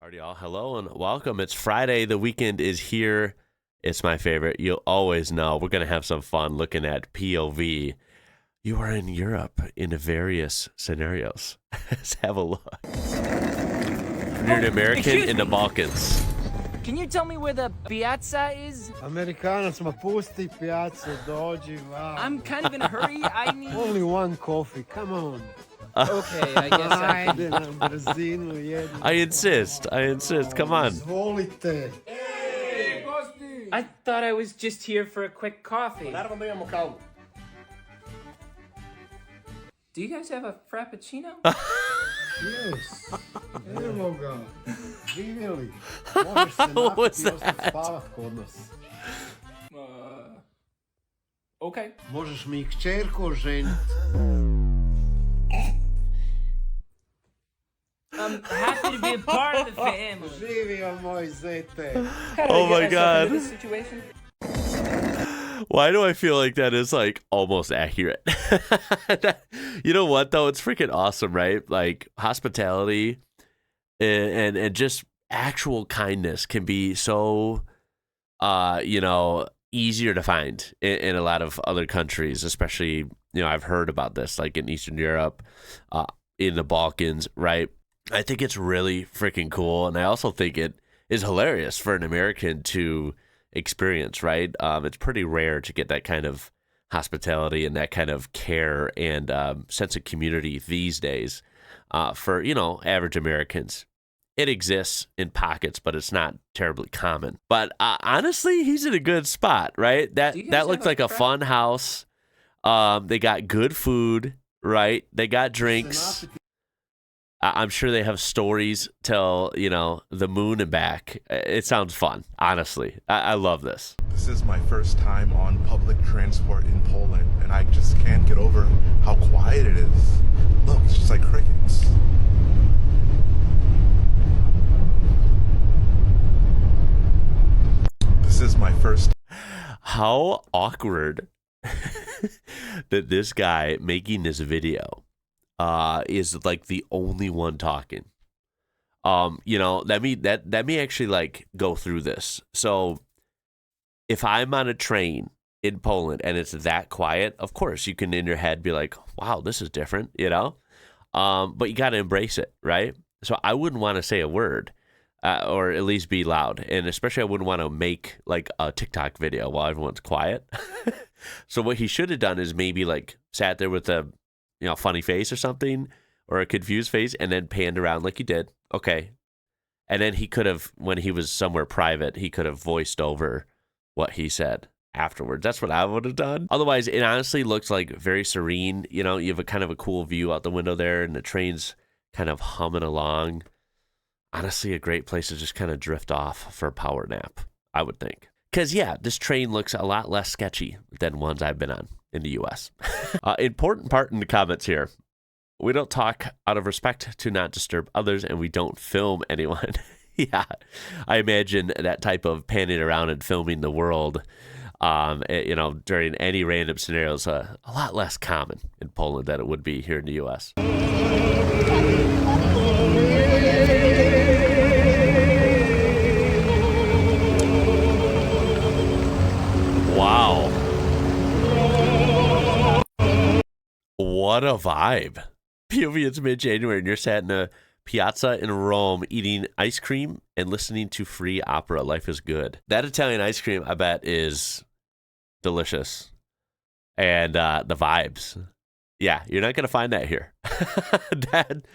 Alrighty, y'all. Hello and welcome. It's Friday. The weekend is here. It's my favorite. You'll always know we're going to have some fun looking at POV. You are in Europe in various scenarios. Let's have a look. You're an American in the Balkans. Can you tell me where the piazza is? Americanac ma pusti piazza, dođi, wow. I'm kind of in a hurry. I need... Only one coffee, come on. Okay, I guess I... Ajde na brzinu jednu. I insist. Come on. Izvolite. I thought I was just here for a quick coffee. Naravno da imamo kavu. Do you guys have a frappuccino? Yes. Evo ga. Živjeli. Možeš se What was napiti i ostati that? spavat kod nas. Okay. Možeš mi i kćerku oženiti. I'm happy to be a part of the family. Živio moj zete. How do Oh I my get myself God. into this situation? Why do I feel like that is like almost accurate? You know what though? It's freaking awesome, right? Like hospitality and just actual kindness can be so easier to find in a lot of other countries, especially, I've heard about this like in Eastern Europe, in the Balkans, right? I think it's really freaking cool, and I also think it is hilarious for an American to experience, right? It's pretty rare to get that kind of hospitality and that kind of care and sense of community these days for, average Americans. It exists in pockets, but it's not terribly common. But honestly, he's in a good spot, right? That looks like a fun house. They got good food, right? They got drinks. I'm sure they have stories till, the moon and back. It sounds fun, honestly. I love this. This is my first time on public transport in Poland, and I just can't get over how quiet it is. Look, it's just like crickets. This is my first. How awkward that this guy making this video is like the only one talking. Let me actually like go through this. So if I'm on a train in Poland and it's that quiet, of course you can in your head be like, wow, this is different, but you got to embrace it, right? So I wouldn't want to say a word or at least be loud. And especially I wouldn't want to make like a TikTok video while everyone's quiet. So what he should have done is maybe like sat there with a funny face or something, or a confused face, and then panned around like he did. Okay. And then he could have, when he was somewhere private, he could have voiced over what he said afterwards. That's what I would have done. Otherwise, it honestly looks like very serene. You have a kind of a cool view out the window there, and the train's kind of humming along. Honestly, a great place to just kind of drift off for a power nap, I would think. Because, yeah, this train looks a lot less sketchy than ones I've been on in the U.S. Important part in the comments here. We don't talk out of respect to not disturb others, and we don't film anyone. Yeah, I imagine that type of panning around and filming the world, during any random scenarios, a lot less common in Poland than it would be here in the U.S. Wow. What a vibe. POV, it's mid-January and you're sat in a piazza in Rome eating ice cream and listening to free opera. Life is good. That Italian ice cream, I bet, is delicious. And the vibes. Yeah, you're not going to find that here. That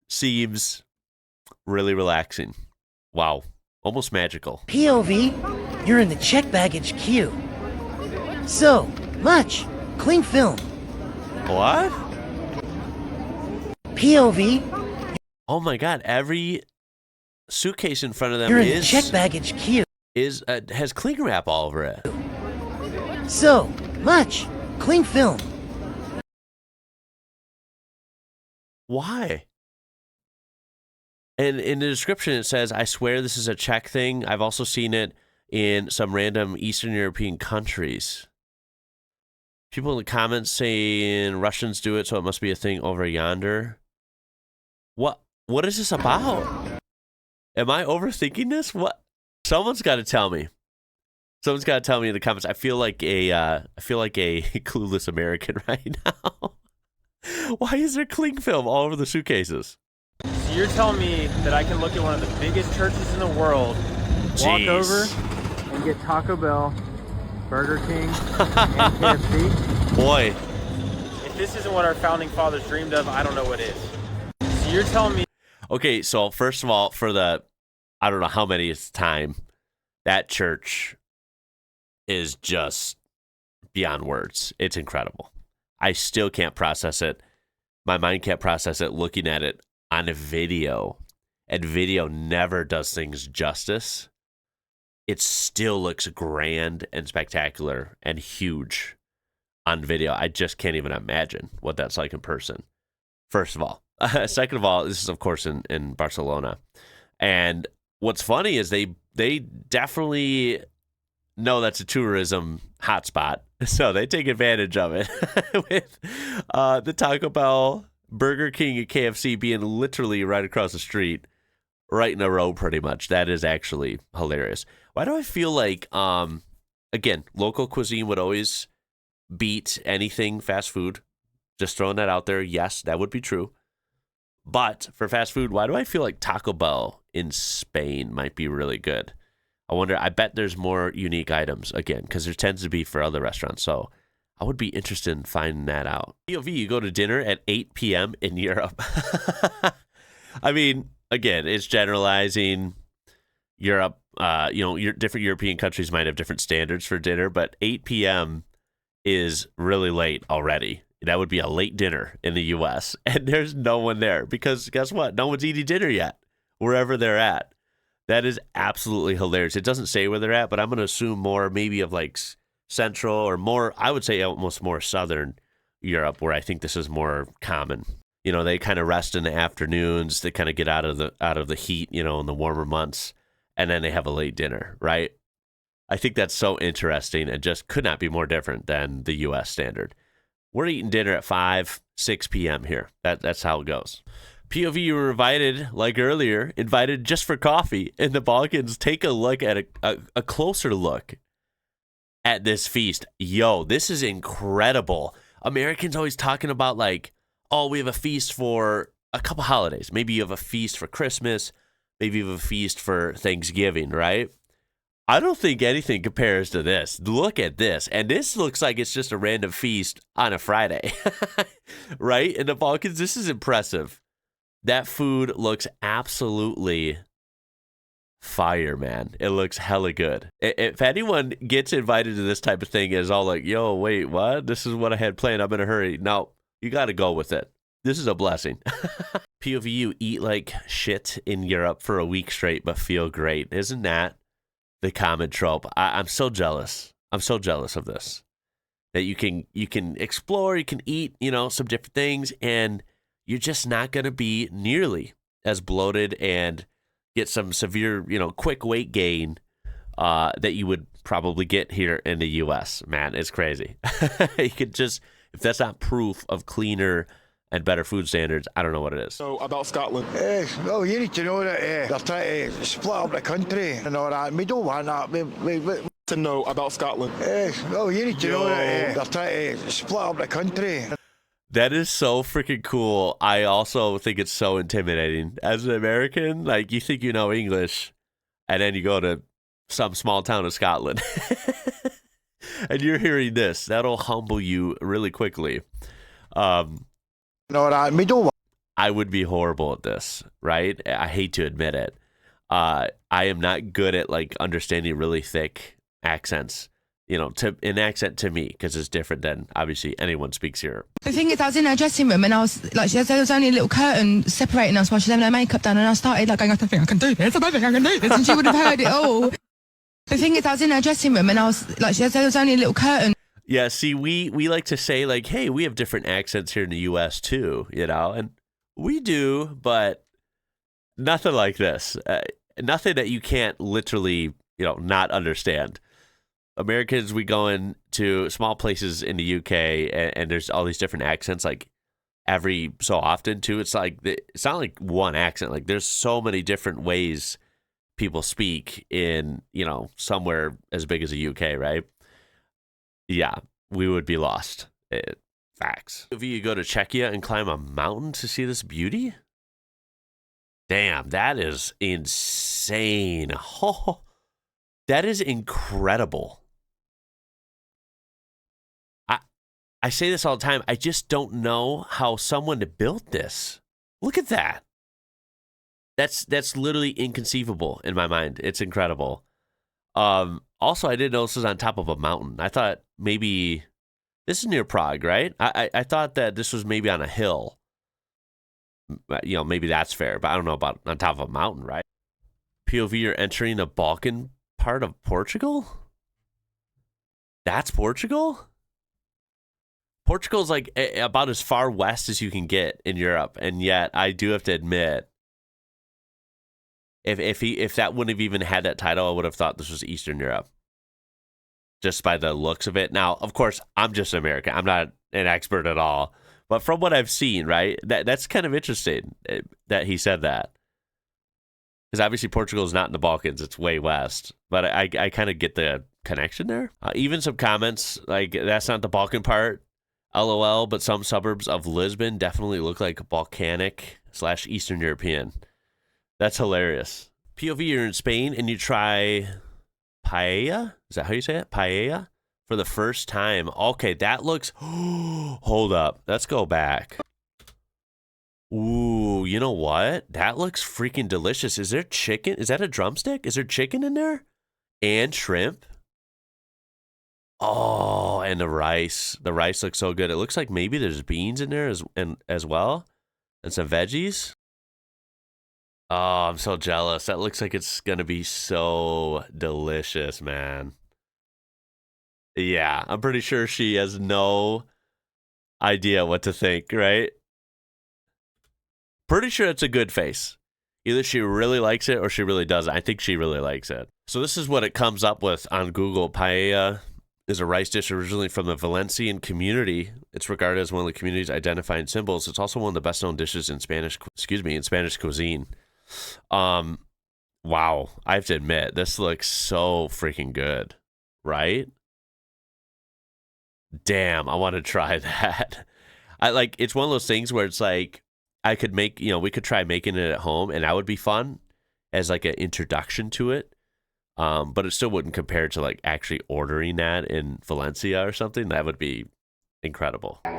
seems really relaxing. Wow. Almost magical. POV, you're in the check baggage queue. So, much. Clean film. What? POV, Oh my God! Every suitcase in front of them you're in the check baggage queue. has cling wrap all over it. So, much. Clean film. Why? And in the description it says, "I swear this is a Czech thing. I've also seen it in some random Eastern European countries." People in the comments saying Russians do it, so it must be a thing over yonder. What is this about? Am I overthinking this? What? Someone's got to tell me. Someone's got to tell me in the comments. I feel like a clueless American right now. Why is there cling film all over the suitcases? So you're telling me that I can look at one of the biggest churches in the world, walk over and get Taco Bell, Burger King, and KFC? Boy. If this isn't what our founding fathers dreamed of, I don't know what is. So you're telling me... Okay, so first of all, for the, I don't know how many it's time, that church is just beyond words. It's incredible. I still can't process it. My mind can't process it looking at it on a video. And video never does things justice. It still looks grand and spectacular and huge on video. I just can't even imagine what that's like in person. First of all. Second of all, this is, of course, in Barcelona. And what's funny is they definitely know that's a tourism hotspot. So they take advantage of it with the Taco Bell, Burger King, and KFC being literally right across the street, right in a row pretty much. That is actually hilarious. Why do I feel like, again, local cuisine would always beat anything fast food? Just throwing that out there. Yes, that would be true. But for fast food, why do I feel like Taco Bell in Spain might be really good? I wonder, I bet there's more unique items, again, because there tends to be for other restaurants. So I would be interested in finding that out. POV, you go to dinner at 8 p.m. in Europe. I mean, again, it's generalizing. Europe, different European countries might have different standards for dinner, but 8 p.m. is really late already. That would be a late dinner in the U.S. And there's no one there because guess what? No one's eating dinner yet, wherever they're at. That is absolutely hilarious. It doesn't say where they're at, but I'm going to assume more maybe of like central or more, I would say almost more southern Europe, where I think this is more common. You know, they kind of rest in the afternoons. They kind of get out of the heat, in the warmer months, and then they have a late dinner, right? I think that's so interesting and just could not be more different than the U.S. standard. We're eating dinner at 5, 6 p.m. here. That's how it goes. POV, you were invited just for coffee in the Balkans. Take a look at a closer look at this feast. Yo, this is incredible. Americans always talking about like, oh, we have a feast for a couple holidays. Maybe you have a feast for Christmas. Maybe you have a feast for Thanksgiving, right? I don't think anything compares to this. Look at this. And this looks like it's just a random feast on a Friday, right? In the Balkans, this is impressive. That food looks absolutely fire, man. It looks hella good. If anyone gets invited to this type of thing is all like, yo, wait, what? This is what I had planned. I'm in a hurry. No, you got to go with it. This is a blessing. POV, you eat like shit in Europe for a week straight, but feel great. Isn't that the common trope? I'm so jealous. I'm so jealous of this. That you can explore, you can eat, some different things, and you're just not going to be nearly as bloated and get some severe, quick weight gain that you would probably get here in the U.S. Man, it's crazy. You could just, if that's not proof of cleaner and better food standards, I don't know what it is. So about Scotland. Well, you need to know that they're trying to split up the country and all that. We don't want that. We To know about Scotland. well, you need to know that they're trying to split up the country. That is so freaking cool. I also think it's so intimidating. As an American, like, you think you know English, and then you go to some small town of Scotland, and you're hearing this. That'll humble you really quickly. No, that we don't. I would be horrible at this, right? I hate to admit it. I am not good at like understanding really thick accents. An accent to me, because it's different than obviously anyone speaks here. The thing is, I was in her dressing room and I was like, there was only a little curtain separating us while she was having her makeup done, and I started like going, I don't think I can do this, I don't think I can do this, and she would have heard it all. The thing is, I was in her dressing room and I was like, there was only a little curtain. Yeah, see, we like to say like, hey, we have different accents here in the U.S. too, and we do, but nothing like this. Nothing that you can't literally, not understand. Americans, we go into small places in the UK and there's all these different accents like every so often too. It's like, it's not like one accent. Like there's so many different ways people speak in, you know, somewhere as big as the UK, right? Yeah, we would be lost. Facts. If you go to Czechia and climb a mountain to see this beauty, damn, that is insane. Oh, that is incredible. I say this all the time. I just don't know how someone built this. Look at that. That's literally inconceivable in my mind. It's incredible. Also, I didn't know this was on top of a mountain. I thought maybe this is near Prague, right? I thought that this was maybe on a hill. You know, maybe that's fair, but I don't know about on top of a mountain, right? POV, you're entering the Balkan part of Portugal? That's Portugal? Portugal's like about as far west as you can get in Europe, and yet I do have to admit, if that wouldn't have even had that title, I would have thought this was Eastern Europe, just by the looks of it. Now, of course, I'm just American. I'm not an expert at all, but from what I've seen, right, that's kind of interesting that he said that, because obviously Portugal is not in the Balkans; it's way west. But I kind of get the connection there. Even some comments like that's not the Balkan part. LOL, but some suburbs of Lisbon definitely look like Balkanic / Eastern European. That's hilarious. POV, you're in Spain and you try paella? Is that how you say it? Paella? For the first time. Okay, that looks... Hold up. Let's go back. Ooh, you know what? That looks freaking delicious. Is there chicken? Is that a drumstick? Is there chicken in there? And shrimp? Oh, and the rice. The rice looks so good. It looks like maybe there's beans in there as well. And some veggies. Oh, I'm so jealous. That looks like it's going to be so delicious, man. Yeah, I'm pretty sure she has no idea what to think, right? Pretty sure it's a good face. Either she really likes it or she really doesn't. I think she really likes it. So this is what it comes up with on Google. Paella is a rice dish originally from the Valencian community. It's regarded as one of the community's identifying symbols. It's also one of the best-known dishes in Spanish cuisine. Wow, I have to admit, this looks so freaking good, right? Damn, I want to try that. It's one of those things where it's like, I could make, we could try making it at home, and that would be fun as like an introduction to it. But it still wouldn't compare to like actually ordering that in Valencia or something. That would be incredible. Look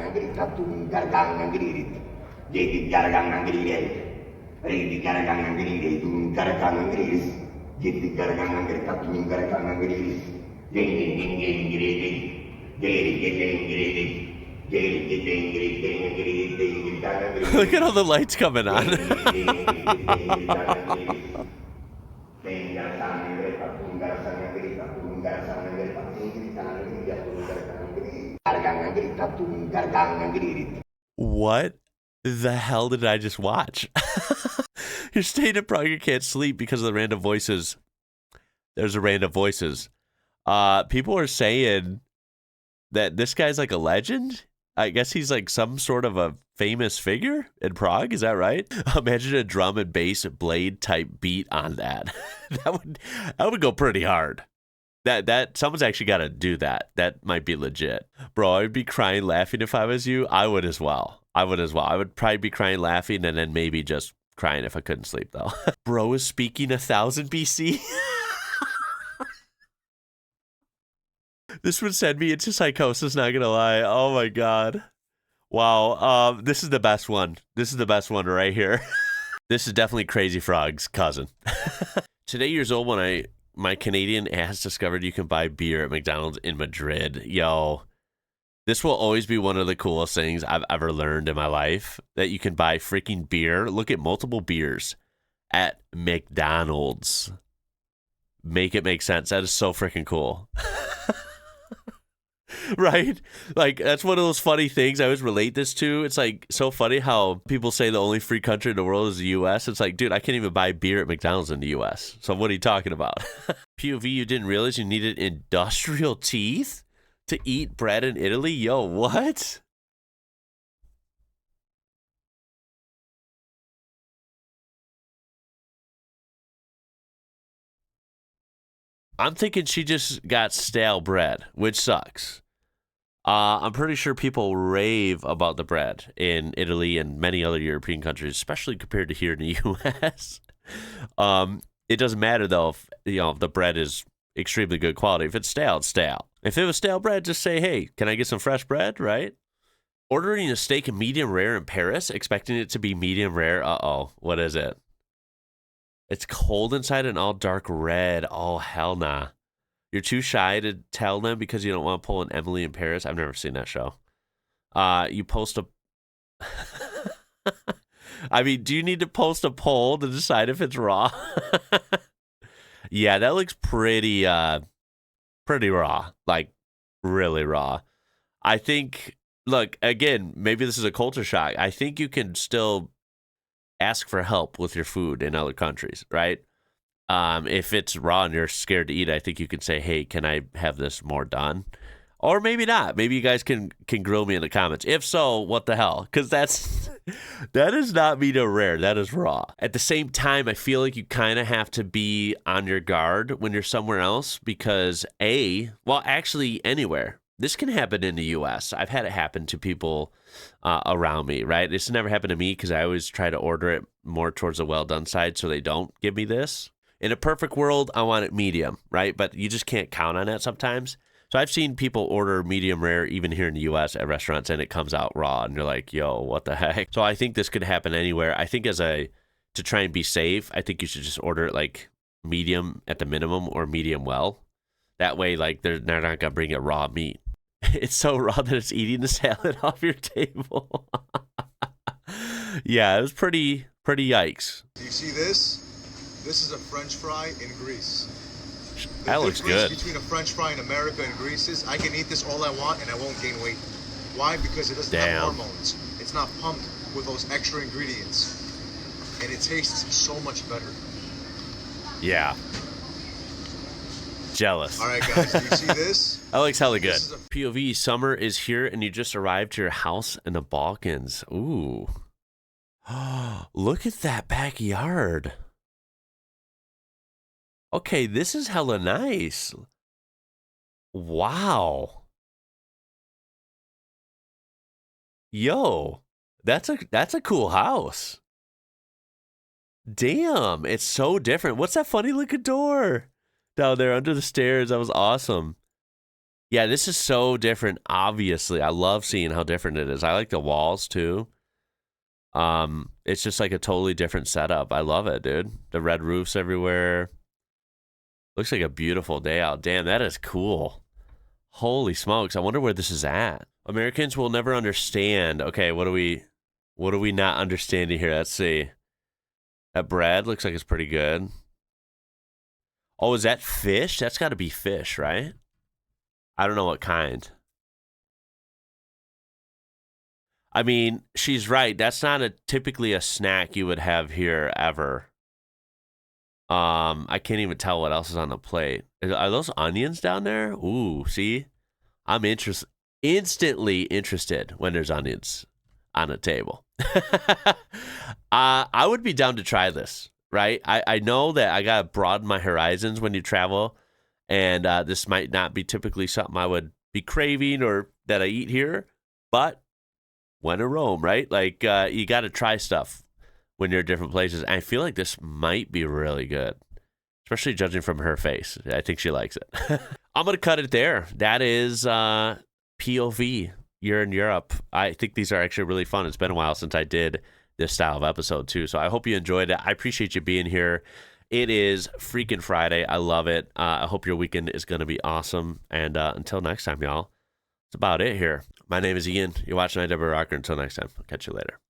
at all the lights coming on. What the hell did I just watch? You're staying in Prague, you can't sleep because of the random voices. There's a random voices. People are saying that this guy's like a legend. I guess he's like some sort of a famous figure in Prague. Is that right? Imagine a drum and bass blade type beat on that. that would go pretty hard. That someone's actually got to do that. That might be legit. Bro, I would be crying laughing if I was you. I would as well. I would probably be crying laughing and then maybe just crying if I couldn't sleep though. Bro is speaking 1000 BC. This would send me into psychosis, not gonna lie. Oh my god. Wow. This is the best one. This is the best one right here. This is definitely Crazy Frog's cousin. Today years old when my Canadian ass discovered you can buy beer at McDonald's in Madrid. Yo, this will always be one of the coolest things I've ever learned in my life, that you can buy freaking beer. Look at multiple beers at McDonald's. Make it make sense. That is so freaking cool. Right? Like, that's one of those funny things I always relate this to. It's like so funny how people say the only free country in the world is the US. It's like, dude, I can't even buy beer at McDonald's in the US. So what are you talking about? POV, you didn't realize you needed industrial teeth to eat bread in Italy? Yo, what? I'm thinking she just got stale bread, which sucks. I'm pretty sure people rave about the bread in Italy and many other European countries, especially compared to here in the U.S. It doesn't matter though if if the bread is extremely good quality. If it's stale, it's stale. If it was stale bread, just say, "Hey, can I get some fresh bread?" Right? Ordering a steak in medium rare in Paris, expecting it to be medium rare. What is it? It's cold inside and all dark red. Oh, hell nah. You're too shy to tell them because you don't want to pull an Emily in Paris. I've never seen that show. You post a... I mean, do you need to post a poll to decide if it's raw? Yeah, that looks pretty raw. Like, really raw. I think, look, again, maybe this is a culture shock. I think you can still ask for help with your food in other countries, right? If it's raw and you're scared to eat, I think you can say, "Hey, can I have this more done?" Or maybe not. Maybe you guys can grill me in the comments. If so, what the hell? Because that is not medium rare. That is raw. At the same time, I feel like you kind of have to be on your guard when you're somewhere else because actually anywhere. This can happen in the U.S. I've had it happen to people around me, right? This never happened to me because I always try to order it more towards the well-done side so they don't give me this. In a perfect world, I want it medium, right? But you just can't count on that sometimes. So I've seen people order medium rare even here in the U.S. at restaurants, and it comes out raw, and you're like, yo, what the heck? So I think this could happen anywhere. I think to try and be safe, I think you should just order it like medium at the minimum or medium well. That way, like, they're not going to bring you raw meat. It's so raw that it's eating the salad off your table. Yeah, it was pretty yikes. Do you see this? This is a French fry in Greece. That looks good. The difference between a French fry in America and Greece is I can eat this all I want and I won't gain weight. Why? Because it doesn't have hormones. It's not pumped with those extra ingredients. And it tastes so much better. Yeah. Jealous. All right, guys, do you see this? That looks hella good. POV, summer is here and you just arrived to your house in the Balkans. Ooh. Look at that backyard. Okay, this is hella nice. Wow. Yo, that's a cool house. Damn, it's so different. What's that funny looking door down there under the stairs? That was awesome. Yeah, this is so different, obviously. I love seeing how different it is. I like the walls too. It's just like a totally different setup. I love it, dude. The red roofs everywhere. Looks like a beautiful day out. Damn, that is cool. Holy smokes. I wonder where this is at. Americans will never understand. Okay, what are we not understanding here? Let's see. That bread looks like it's pretty good. Oh, is that fish? That's got to be fish, right? I don't know what kind. I mean, she's right. That's not typically a snack you would have here ever. I can't even tell what else is on the plate. Are those onions down there? Ooh, see? I'm instantly interested when there's onions on a table. I would be down to try this, right? I know that I got to broaden my horizons when you travel, and this might not be typically something I would be craving or that I eat here, but when in Rome, right? Like, you got to try stuff when you're at different places. And I feel like this might be really good, especially judging from her face. I think she likes it. I'm going to cut it there. That is POV. You're in Europe. I think these are actually really fun. It's been a while since I did this style of episode too. So I hope you enjoyed it. I appreciate you being here. It is freaking Friday. I love it. I hope your weekend is going to be awesome. And until next time, y'all, that's about it here. My name is Ian. You're watching IWrocker. Until next time, I'll catch you later.